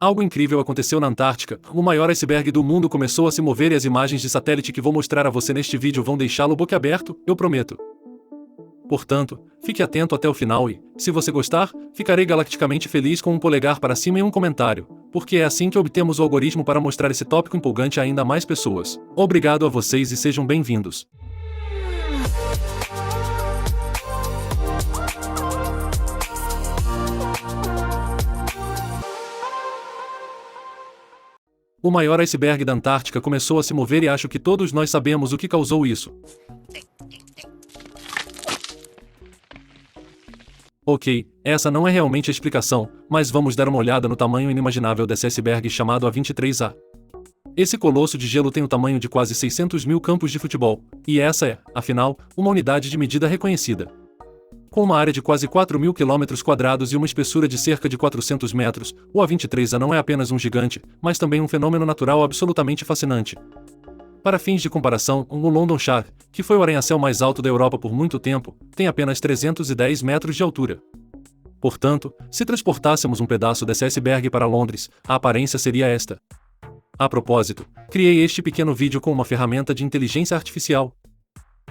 Algo incrível aconteceu na Antártica. O maior iceberg do mundo começou a se mover e as imagens de satélite que vou mostrar a você neste vídeo vão deixá-lo boquiaberto, eu prometo. Portanto, fique atento até o final e, se você gostar, ficarei galacticamente feliz com um polegar para cima e um comentário, porque é assim que obtemos o algoritmo para mostrar esse tópico empolgante a ainda mais pessoas. Obrigado a vocês e sejam bem-vindos. O maior iceberg da Antártica começou a se mover e acho que todos nós sabemos o que causou isso. Ok, essa não é realmente a explicação, mas vamos dar uma olhada no tamanho inimaginável desse iceberg chamado A23A. Esse colosso de gelo tem o tamanho de quase 600 mil campos de futebol, e essa é, afinal, uma unidade de medida reconhecida. Com uma área de quase 4.000 km² e uma espessura de cerca de 400 metros, o A23A não é apenas um gigante, mas também um fenômeno natural absolutamente fascinante. Para fins de comparação, o London Shire, que foi o arranha-céu mais alto da Europa por muito tempo, tem apenas 310 metros de altura. Portanto, se transportássemos um pedaço desse iceberg para Londres, a aparência seria esta. A propósito, criei este pequeno vídeo com uma ferramenta de inteligência artificial.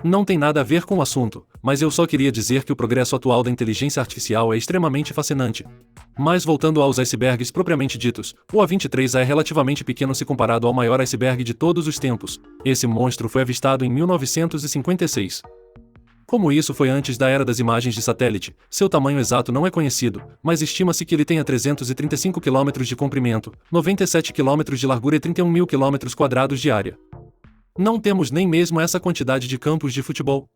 Não tem nada a ver com o assunto, mas eu só queria dizer que o progresso atual da inteligência artificial é extremamente fascinante. Mas voltando aos icebergs propriamente ditos, o A23A é relativamente pequeno se comparado ao maior iceberg de todos os tempos. Esse monstro foi avistado em 1956. Como isso foi antes da era das imagens de satélite, seu tamanho exato não é conhecido, mas estima-se que ele tenha 335 km de comprimento, 97 km de largura e 31.000 km² de área. Não temos nem mesmo essa quantidade de campos de futebol.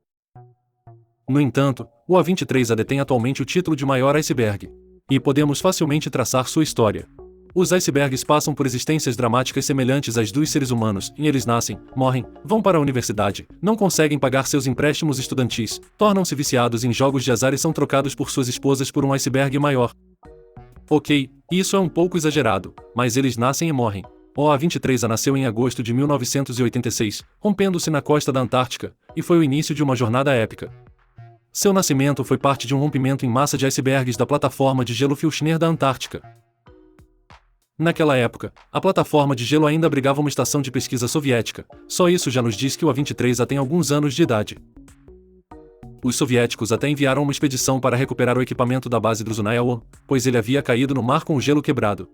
No entanto, o A23A detém atualmente o título de maior iceberg. E podemos facilmente traçar sua história. Os icebergs passam por existências dramáticas semelhantes às dos seres humanos, e eles nascem, morrem, vão para a universidade, não conseguem pagar seus empréstimos estudantis, tornam-se viciados em jogos de azar e são trocados por suas esposas por um iceberg maior. Ok, isso é um pouco exagerado, mas eles nascem e morrem. O A23A nasceu em agosto de 1986, rompendo-se na costa da Antártica, e foi o início de uma jornada épica. Seu nascimento foi parte de um rompimento em massa de icebergs da plataforma de gelo Filchner da Antártica. Naquela época, a plataforma de gelo ainda abrigava uma estação de pesquisa soviética, só isso já nos diz que o A23A tem alguns anos de idade. Os soviéticos até enviaram uma expedição para recuperar o equipamento da base Druzhnaia-1, pois ele havia caído no mar com o gelo quebrado.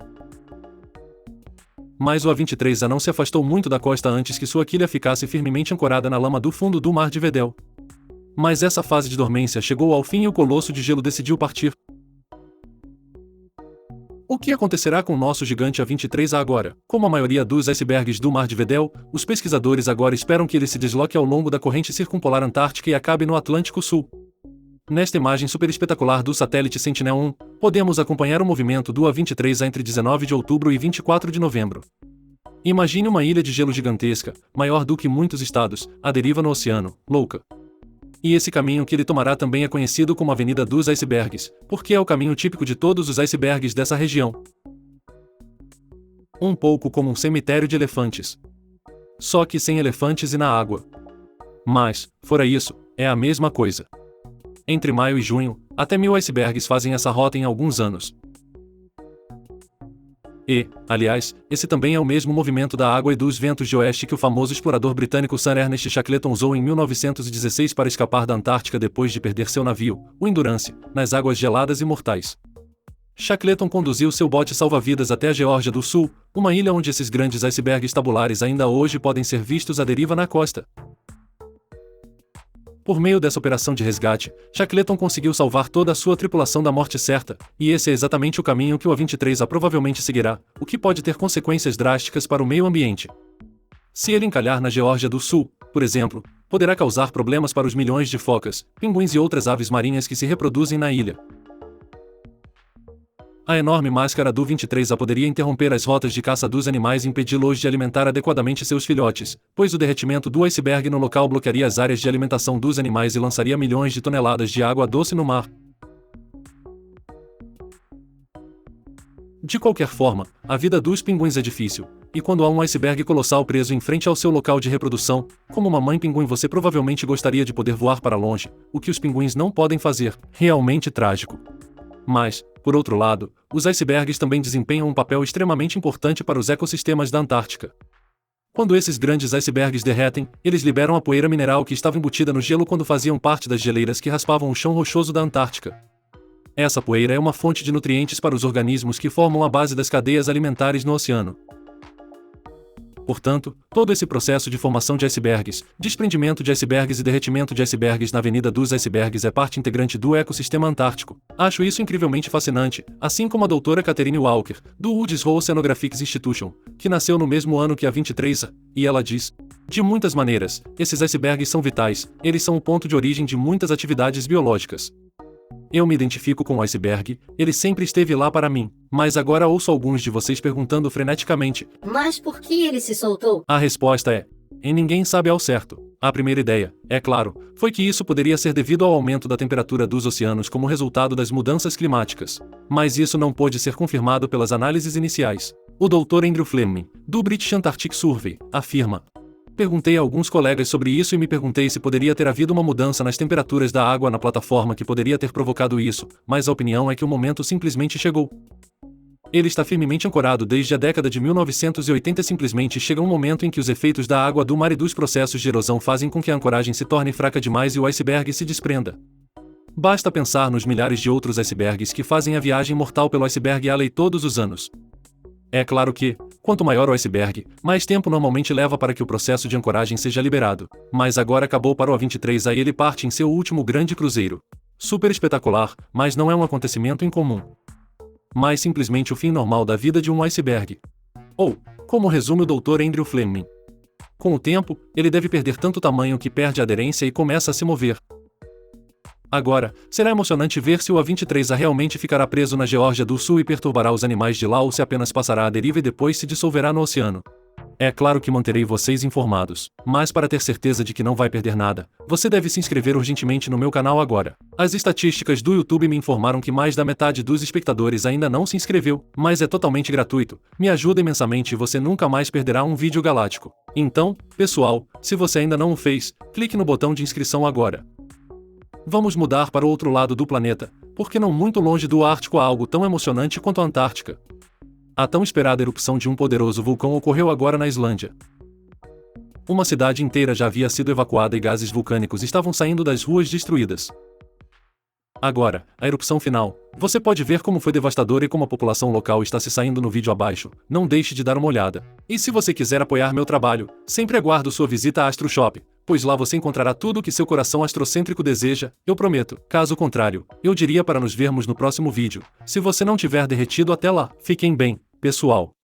Mas o A23A não se afastou muito da costa antes que sua quilha ficasse firmemente ancorada na lama do fundo do mar de Weddell. Mas essa fase de dormência chegou ao fim e o colosso de gelo decidiu partir. O que acontecerá com o nosso gigante A23A agora? Como a maioria dos icebergs do mar de Weddell, os pesquisadores agora esperam que ele se desloque ao longo da corrente circumpolar antártica e acabe no Atlântico Sul. Nesta imagem super espetacular do satélite Sentinel-1, podemos acompanhar o movimento do A23A entre 19 de outubro e 24 de novembro. Imagine uma ilha de gelo gigantesca, maior do que muitos estados, à deriva no oceano, louca. E esse caminho que ele tomará também é conhecido como Avenida dos Icebergs, porque é o caminho típico de todos os icebergs dessa região. Um pouco como um cemitério de elefantes. Só que sem elefantes e na água. Mas, fora isso, é a mesma coisa. Entre maio e junho, até 1.000 icebergs fazem essa rota em alguns anos. E, aliás, esse também é o mesmo movimento da água e dos ventos de oeste que o famoso explorador britânico Sir Ernest Shackleton usou em 1916 para escapar da Antártica depois de perder seu navio, o Endurance, nas águas geladas e mortais. Shackleton conduziu seu bote salva-vidas até a Geórgia do Sul, uma ilha onde esses grandes icebergs tabulares ainda hoje podem ser vistos à deriva na costa. Por meio dessa operação de resgate, Shackleton conseguiu salvar toda a sua tripulação da morte certa, e esse é exatamente o caminho que o A23A provavelmente seguirá, o que pode ter consequências drásticas para o meio ambiente. Se ele encalhar na Geórgia do Sul, por exemplo, poderá causar problemas para os milhões de focas, pinguins e outras aves marinhas que se reproduzem na ilha. A enorme máscara do 23A poderia interromper as rotas de caça dos animais e impedi-los de alimentar adequadamente seus filhotes, pois o derretimento do iceberg no local bloquearia as áreas de alimentação dos animais e lançaria milhões de toneladas de água doce no mar. De qualquer forma, a vida dos pinguins é difícil, e quando há um iceberg colossal preso em frente ao seu local de reprodução, como uma mãe pinguim você provavelmente gostaria de poder voar para longe, o que os pinguins não podem fazer, realmente trágico. Mas, Por outro lado, os icebergs também desempenham um papel extremamente importante para os ecossistemas da Antártica. Quando esses grandes icebergs derretem, eles liberam a poeira mineral que estava embutida no gelo quando faziam parte das geleiras que raspavam o chão rochoso da Antártica. Essa poeira é uma fonte de nutrientes para os organismos que formam a base das cadeias alimentares no oceano. Portanto, todo esse processo de formação de icebergs, desprendimento de icebergs e derretimento de icebergs na Avenida dos Icebergs é parte integrante do ecossistema antártico. Acho isso incrivelmente fascinante, assim como a doutora Catherine Walker, do Woods Hole Oceanographics Institution, que nasceu no mesmo ano que a 23A, e ela diz: de muitas maneiras, esses icebergs são vitais, eles são o ponto de origem de muitas atividades biológicas. Eu me identifico com o iceberg, ele sempre esteve lá para mim, mas agora ouço alguns de vocês perguntando freneticamente: mas por que ele se soltou? A resposta é: e ninguém sabe ao certo. A primeira ideia, é claro, foi que isso poderia ser devido ao aumento da temperatura dos oceanos como resultado das mudanças climáticas. Mas isso não pôde ser confirmado pelas análises iniciais. O Dr. Andrew Fleming, do British Antarctic Survey, afirma: perguntei a alguns colegas sobre isso e me perguntei se poderia ter havido uma mudança nas temperaturas da água na plataforma que poderia ter provocado isso, mas a opinião é que o momento simplesmente chegou. Ele está firmemente ancorado desde a década de 1980 e simplesmente chega um momento em que os efeitos da água do mar e dos processos de erosão fazem com que a ancoragem se torne fraca demais e o iceberg se desprenda. Basta pensar nos milhares de outros icebergs que fazem a viagem mortal pelo iceberg Halley todos os anos. É claro que, quanto maior o iceberg, mais tempo normalmente leva para que o processo de ancoragem seja liberado, mas agora acabou para o A23A e ele parte em seu último grande cruzeiro. Super espetacular, mas não é um acontecimento incomum. Mas simplesmente o fim normal da vida de um iceberg. Ou, como resume o Dr. Andrew Fleming: com o tempo, ele deve perder tanto tamanho que perde a aderência e começa a se mover. Agora, será emocionante ver se o A23A realmente ficará preso na Geórgia do Sul e perturbará os animais de lá ou se apenas passará à deriva e depois se dissolverá no oceano. É claro que manterei vocês informados, mas para ter certeza de que não vai perder nada, você deve se inscrever urgentemente no meu canal agora. As estatísticas do YouTube me informaram que mais da metade dos espectadores ainda não se inscreveu, mas é totalmente gratuito, me ajuda imensamente e você nunca mais perderá um vídeo galáctico. Então, pessoal, se você ainda não o fez, clique no botão de inscrição agora. Vamos mudar para o outro lado do planeta, porque não muito longe do Ártico há algo tão emocionante quanto a Antártica. A tão esperada erupção de um poderoso vulcão ocorreu agora na Islândia. Uma cidade inteira já havia sido evacuada e gases vulcânicos estavam saindo das ruas destruídas. Agora, a erupção final. Você pode ver como foi devastadora e como a população local está se saindo no vídeo abaixo. Não deixe de dar uma olhada. E se você quiser apoiar meu trabalho, sempre aguardo sua visita à Astro Shop, pois lá você encontrará tudo o que seu coração astrocêntrico deseja, eu prometo. Caso contrário, eu diria para nos vermos no próximo vídeo. Se você não tiver derretido até lá, fiquem bem, pessoal.